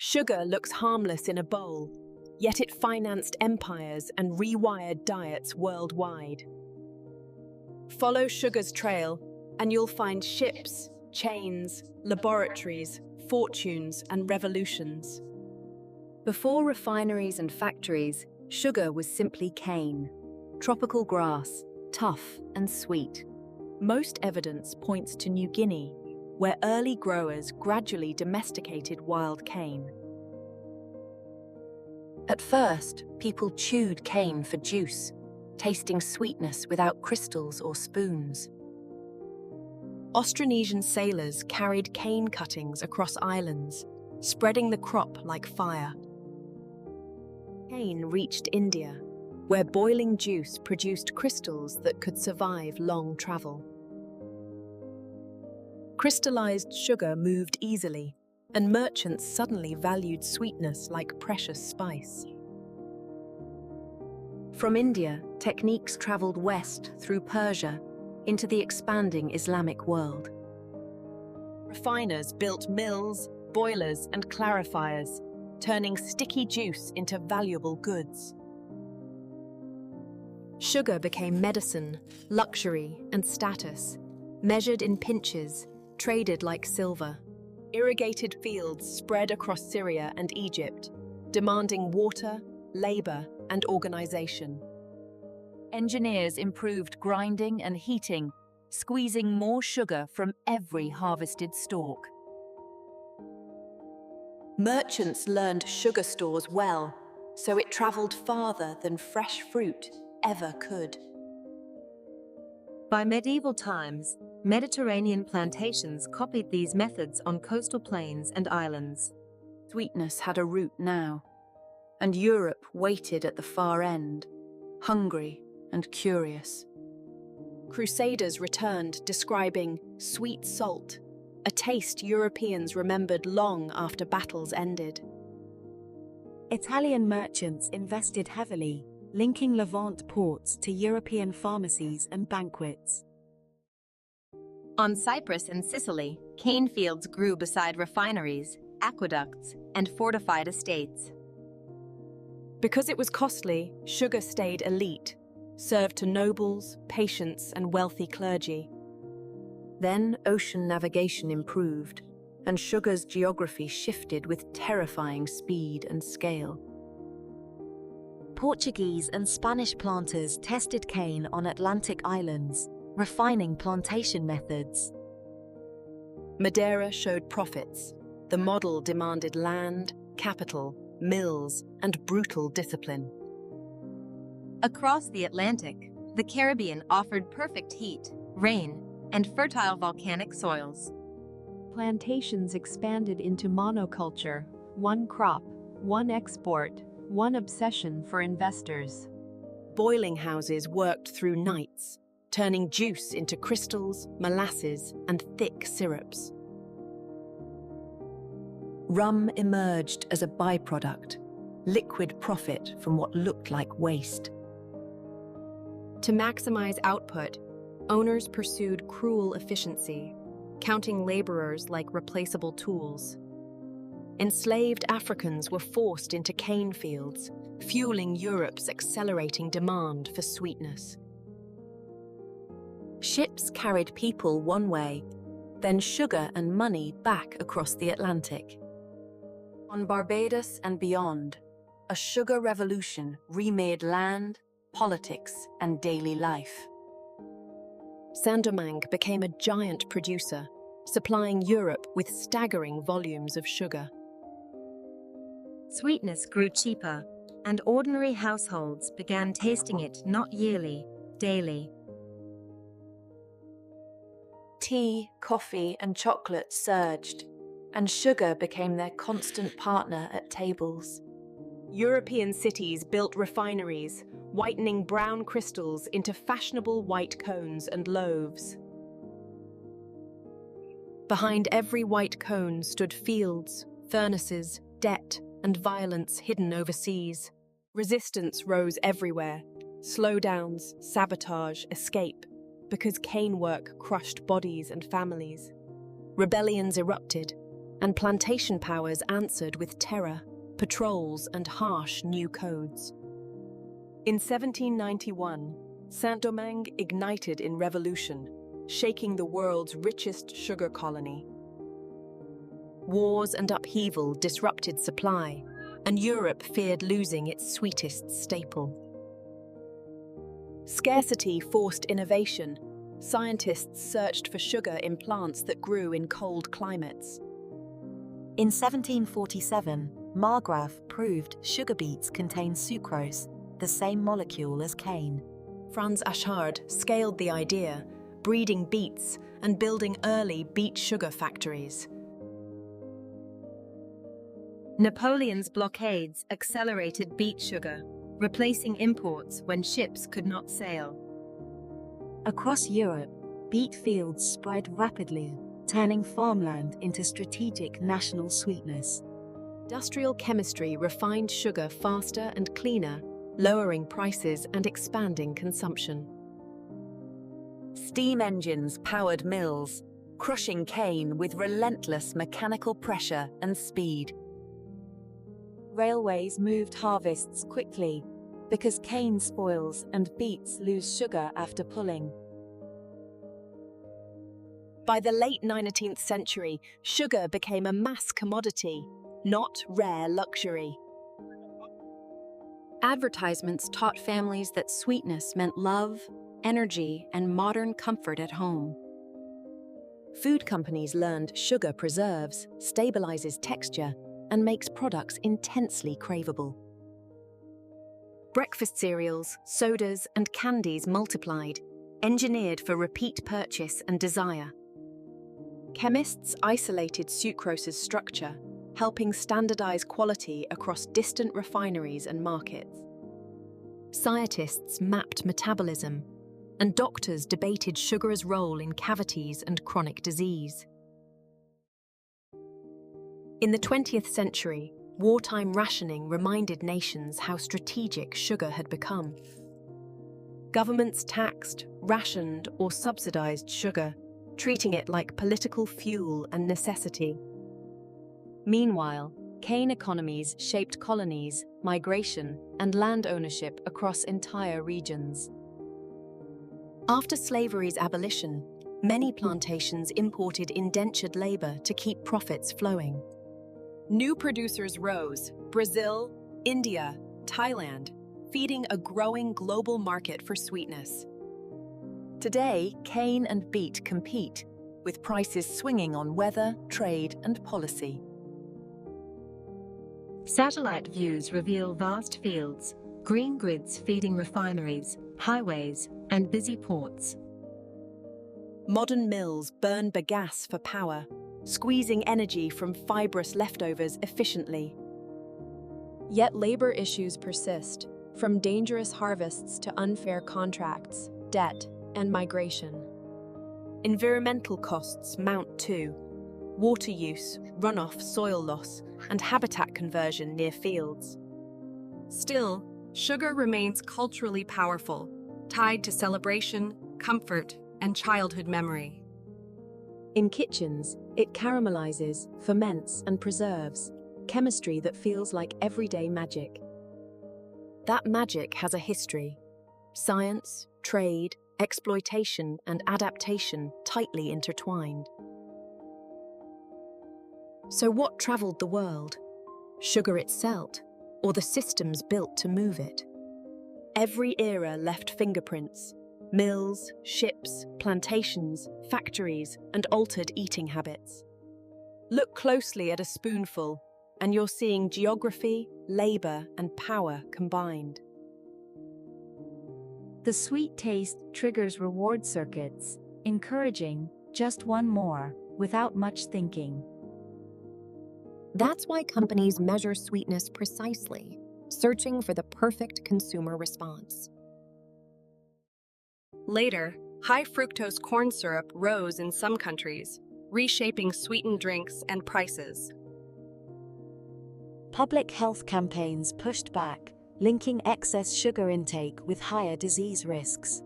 Sugar looks harmless in a bowl, yet it financed empires and rewired diets worldwide. Follow sugar's trail, and you'll find ships, chains, laboratories, fortunes, and revolutions. Before refineries and factories, sugar was simply cane, tropical grass, tough and sweet. Most evidence points to New Guinea, where early growers gradually domesticated wild cane. At first, people chewed cane for juice, tasting sweetness without crystals or spoons. Austronesian sailors carried cane cuttings across islands, spreading the crop like fire. Cane reached India, where boiling juice produced crystals that could survive long travel. Crystallized sugar moved easily, and merchants suddenly valued sweetness like precious spice. From India, techniques traveled west through Persia into the expanding Islamic world. Refiners built mills, boilers, and clarifiers, turning sticky juice into valuable goods. Sugar became medicine, luxury, and status, measured in pinches, traded like silver. Irrigated fields spread across Syria and Egypt, demanding water, labor, and organization. Engineers improved grinding and heating, squeezing more sugar from every harvested stalk. Merchants learned sugar stores well, so it traveled farther than fresh fruit ever could. By medieval times, Mediterranean plantations copied these methods on coastal plains and islands. Sweetness had a root now, and Europe waited at the far end, hungry and curious. Crusaders returned describing sweet salt, a taste Europeans remembered long after battles ended. Italian merchants invested heavily, linking Levant ports to European pharmacies and banquets. On Cyprus and Sicily, cane fields grew beside refineries, aqueducts, and fortified estates. Because it was costly, sugar stayed elite, served to nobles, patients, and wealthy clergy. Then ocean navigation improved, and sugar's geography shifted with terrifying speed and scale. Portuguese and Spanish planters tested cane on Atlantic islands, refining plantation methods. Madeira showed profits. The model demanded land, capital, mills, and brutal discipline. Across the Atlantic, the Caribbean offered perfect heat, rain, and fertile volcanic soils. Plantations expanded into monoculture, one crop, one export, one obsession for investors. Boiling houses worked through nights, turning juice into crystals, molasses, and thick syrups. Rum emerged as a byproduct, liquid profit from what looked like waste. To maximize output, owners pursued cruel efficiency, counting laborers like replaceable tools. Enslaved Africans were forced into cane fields, fueling Europe's accelerating demand for sweetness. Ships carried people one way, then sugar and money back across the Atlantic. On Barbados and beyond, a sugar revolution remade land, politics, and daily life. Saint-Domingue became a giant producer, supplying Europe with staggering volumes of sugar. Sweetness grew cheaper, and ordinary households began tasting it not yearly, daily. Tea, coffee, and chocolate surged, and sugar became their constant partner at tables. European cities built refineries, whitening brown crystals into fashionable white cones and loaves. Behind every white cone stood fields, furnaces, debt, and violence hidden overseas. Resistance rose everywhere. Slowdowns, sabotage, escape, because cane work crushed bodies and families. Rebellions erupted, and plantation powers answered with terror, patrols, and harsh new codes. In 1791, Saint-Domingue ignited in revolution, shaking the world's richest sugar colony. Wars and upheaval disrupted supply, and Europe feared losing its sweetest staple. Scarcity forced innovation. Scientists searched for sugar in plants that grew in cold climates. In 1747, Marggraf proved sugar beets contain sucrose, the same molecule as cane. Franz Achard scaled the idea, breeding beets and building early beet sugar factories. Napoleon's blockades accelerated beet sugar, replacing imports when ships could not sail. Across Europe, beet fields spread rapidly, turning farmland into strategic national sweetness. Industrial chemistry refined sugar faster and cleaner, lowering prices and expanding consumption. Steam engines powered mills, crushing cane with relentless mechanical pressure and speed. Railways moved harvests quickly because cane spoils and beets lose sugar after pulling. By the late 19th century, sugar became a mass commodity, not rare luxury. Advertisements taught families that sweetness meant love, energy, and modern comfort at home. Food companies learned sugar preserves, stabilizes texture, and makes products intensely craveable. Breakfast cereals, sodas, and candies multiplied, engineered for repeat purchase and desire. Chemists isolated sucrose's structure, helping standardize quality across distant refineries and markets. Scientists mapped metabolism, and doctors debated sugar's role in cavities and chronic disease. In the 20th century, wartime rationing reminded nations how strategic sugar had become. Governments taxed, rationed, or subsidized sugar, treating it like political fuel and necessity. Meanwhile, cane economies shaped colonies, migration, and land ownership across entire regions. After slavery's abolition, many plantations imported indentured labor to keep profits flowing. New producers rose: Brazil, India, Thailand, feeding a growing global market for sweetness. Today, cane and beet compete, with prices swinging on weather, trade, and policy. Satellite views reveal vast fields, green grids feeding refineries, highways, and busy ports. Modern mills burn bagasse for power, squeezing energy from fibrous leftovers efficiently. Yet labor issues persist, from dangerous harvests to unfair contracts, debt, and migration. Environmental costs mount too: water use, runoff, soil loss, and habitat conversion near fields. Still, sugar remains culturally powerful, tied to celebration, comfort, and childhood memory. In kitchens, it caramelizes, ferments, and preserves, chemistry that feels like everyday magic. That magic has a history: science, trade, exploitation, and adaptation tightly intertwined. So what traveled the world? Sugar itself, or the systems built to move it? Every era left fingerprints: mills, ships, plantations, factories, and altered eating habits. Look closely at a spoonful, and you're seeing geography, labor, and power combined. The sweet taste triggers reward circuits, encouraging just one more without much thinking. That's why companies measure sweetness precisely, searching for the perfect consumer response. Later, high fructose corn syrup rose in some countries, reshaping sweetened drinks and prices. Public health campaigns pushed back, linking excess sugar intake with higher disease risks.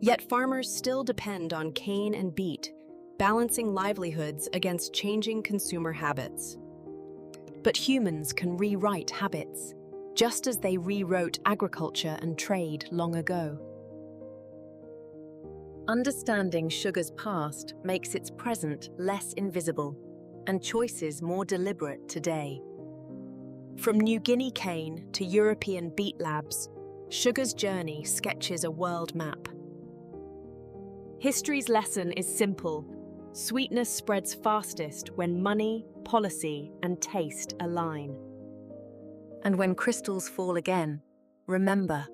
Yet farmers still depend on cane and beet, balancing livelihoods against changing consumer habits. But humans can rewrite habits, just as they rewrote agriculture and trade long ago. Understanding sugar's past makes its present less invisible and choices more deliberate today. From New Guinea cane to European beet labs, sugar's journey sketches a world map. History's lesson is simple. Sweetness spreads fastest when money, policy, and taste align. And when crystals fall again, remember,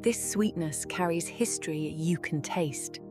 this sweetness carries history you can taste.